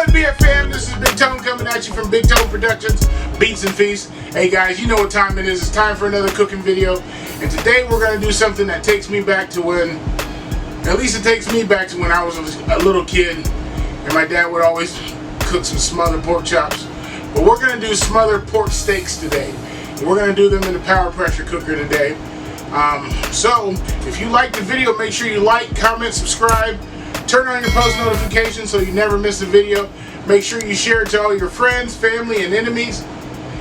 good, BFM? This is Big Tone coming at you from Big Tone Productions, Beats and Feasts. Hey guys, you know what time it is. It's time for another cooking video. And today we're going to do something that takes me back to when, at least it takes me back to when I was a little kid. And my dad would always cook some smothered pork chops. But we're going to do smothered pork steaks today. And we're going to do them in the power pressure cooker today. So, if you like the video, make sure you like, comment, subscribe. Turn on your post notifications so you never miss a video. Make sure you share it to all your friends, family, and enemies.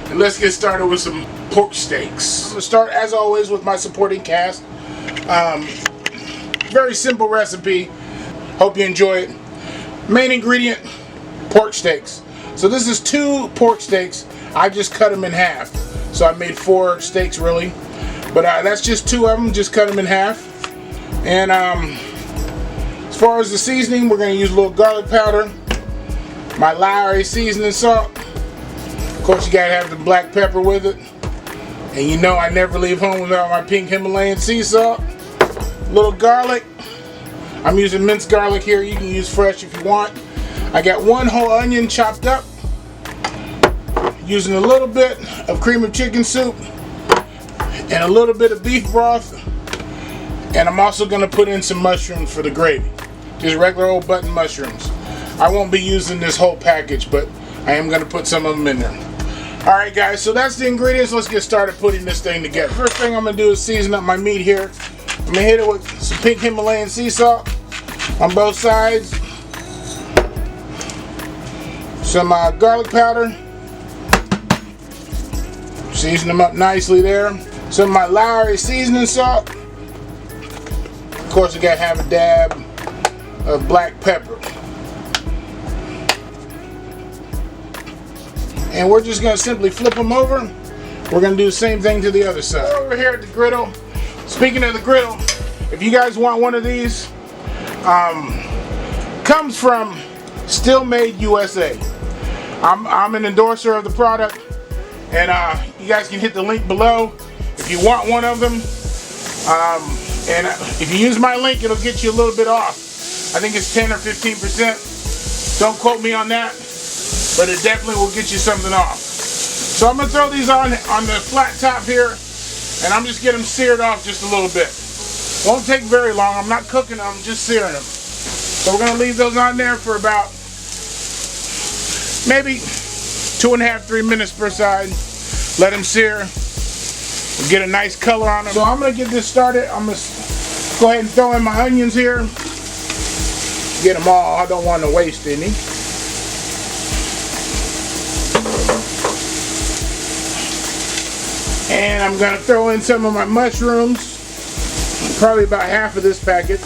And let's get started with some pork steaks. I'm going to start, as always, with my supporting cast. Very simple recipe. Hope you enjoy it. Main ingredient, pork steaks. So this is 2 pork steaks. I just cut them in half. So I made 4 steaks, really. But that's just 2 of them. Just cut them in half. And as far as the seasoning, we're going to use a little garlic powder, my Lowry seasoning salt. Of course, you got to have the black pepper with it. And you know I never leave home without my pink Himalayan sea salt. A little garlic. I'm using minced garlic here. You can use fresh if you want. I got 1 whole onion chopped up. Using a little bit of cream of chicken soup and a little bit of beef broth. And I'm also going to put in some mushrooms for the gravy. Just regular old button mushrooms. I won't be using this whole package, but I am going to put some of them in there. Alright guys, so that's the ingredients. Let's get started putting this thing together. First thing I'm going to do is season up my meat here. I'm going to hit it with some pink Himalayan sea salt on both sides. Some garlic powder. Season them up nicely there. Some of my Lowry seasoning salt. Of course, you got to have a dab of black pepper. And we're just going to simply flip them over. We're going to do the same thing to the other side. Over here at the griddle. Speaking of the griddle, if you guys want one of these, comes from Still Made USA. I'm an endorser of the product, and you guys can hit the link below if you want one of them. And if you use my link, it'll get you a little bit off. I think it's 10 or 15%. Don't quote me on that, but it definitely will get you something off. So I'm going to throw these on the flat top here, and I'm just getting them seared off just a little bit. Won't take very long. I'm not cooking them, I'm just searing them. So we're going to leave those on there for about maybe 2.5 to 3 minutes per side. Let them sear. Get a nice color on them. So I'm going to get this started. I'm going to go ahead and throw in my onions here. Get them all. I don't want to waste any. And I'm going to throw in some of my mushrooms. Probably about half of this packet.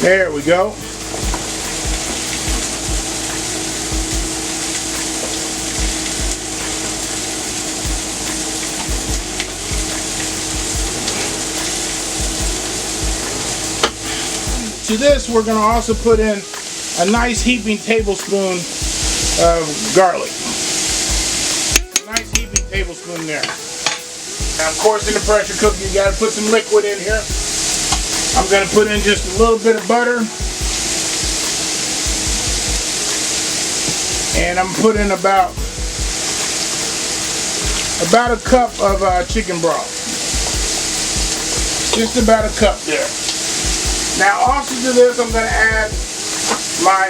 There we go. To this, we're going to also put in a nice heaping tablespoon of garlic. A nice heaping tablespoon there. Now, of course, in the pressure cooker, you got to put some liquid in here. I'm going to put in just a little bit of butter. And I'm putting about a cup of chicken broth. Just about a cup there. Now, also to this, I'm going to add my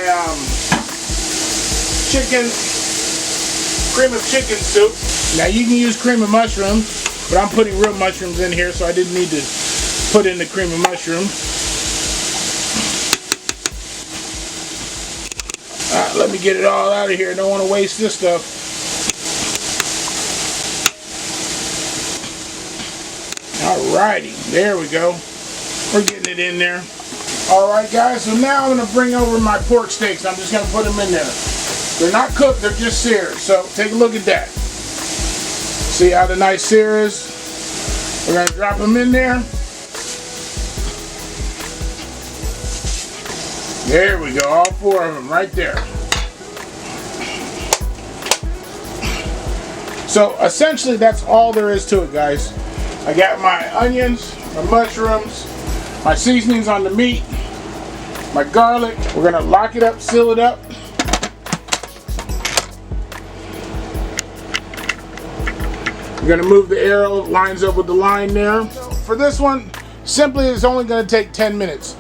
cream of chicken soup. Now, you can use cream of mushrooms, but I'm putting real mushrooms in here, so I didn't need to put in the cream of mushrooms. Let me get it all out of here. I don't want to waste this stuff. Alrighty, there we go. We're getting it in there. Alright guys, so now I'm going to bring over my pork steaks. I'm just going to put them in there. They're not cooked, they're just seared. So take a look at that. See how the nice sear is? We're going to drop them in there. There we go, all 4 of them right there. So essentially that's all there is to it, guys. I got my onions, my mushrooms, my seasonings on the meat, my garlic. We're gonna lock it up, seal it up. We're gonna move the arrow, lines up with the line there. For this one, simply it's only gonna take 10 minutes.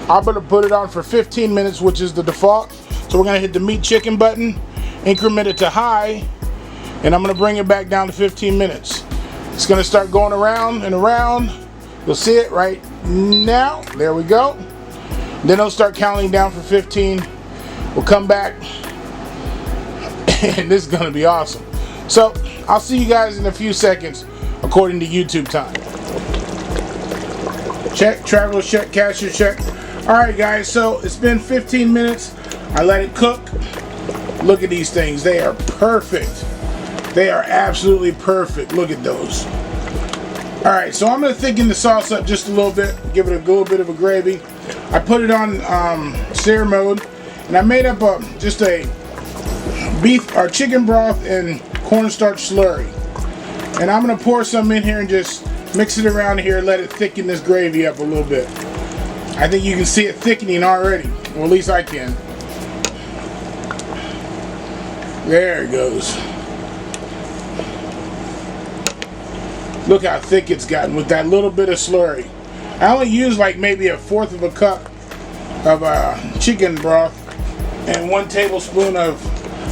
I'm gonna put it on for 15 minutes, which is the default. So we're gonna hit the meat chicken button, increment it to high, and I'm gonna bring it back down to 15 minutes. It's gonna start going around and around. You'll see it right now. There we go. Then it'll start counting down for 15. We'll come back, and this is gonna be awesome. So I'll see you guys in a few seconds, according to YouTube time. Check, traveler check, cashier check. All right, guys, so it's been 15 minutes. I let it cook. Look at these things. They are perfect. They are absolutely perfect. Look at those. All right, so I'm gonna thicken the sauce up just a little bit, give it a little bit of a gravy. I put it on sear mode, and I made up just a beef or chicken broth and cornstarch slurry. And I'm gonna pour some in here and just mix it around here, let it thicken this gravy up a little bit. I think you can see it thickening already, or at least I can. There it goes. Look how thick it's gotten with that little bit of slurry. I only use like maybe 1/4 of a cup of chicken broth and 1 tablespoon of,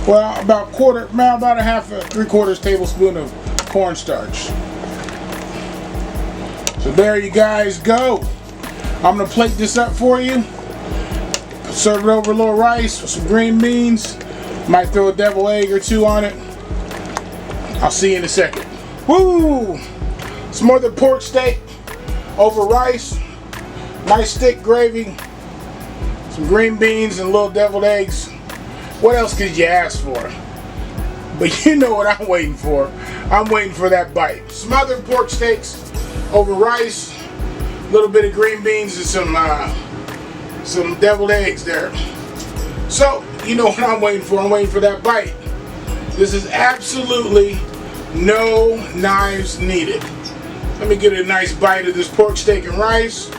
well, about a half, 3/4 tablespoon of cornstarch. So there you guys go. I'm gonna plate this up for you. Serve it over a little rice with some green beans. Might throw a deviled egg or 2 on it. I'll see you in a second. Woo! Smothered pork steak over rice. Nice thick gravy. Some green beans and little deviled eggs. What else could you ask for? But you know what I'm waiting for. I'm waiting for that bite. Smothered pork steaks over rice. A little bit of green beans and some deviled eggs there. So, you know what I'm waiting for. I'm waiting for that bite. This is absolutely no knives needed. Let me get a nice bite of this pork steak and rice.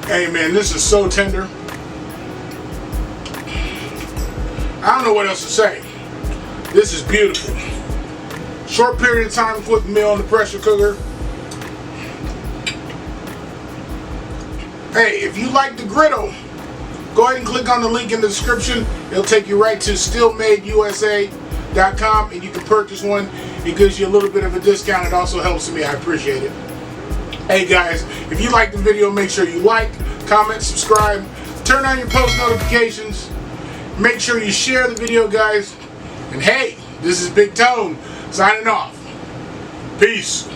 Hey man, this is so tender. I don't know what else to say. This is beautiful. Short period of time, quick meal in the pressure cooker. Hey, if you like the griddle, go ahead and click on the link in the description. It'll take you right to stillmadeusa.com and you can purchase one. It gives you a little bit of a discount. It also helps me. I appreciate it. Hey guys, if you like the video, make sure you like, comment, subscribe, turn on your post notifications. Make sure you share the video, guys. And hey, this is Big Tone signing off. Peace.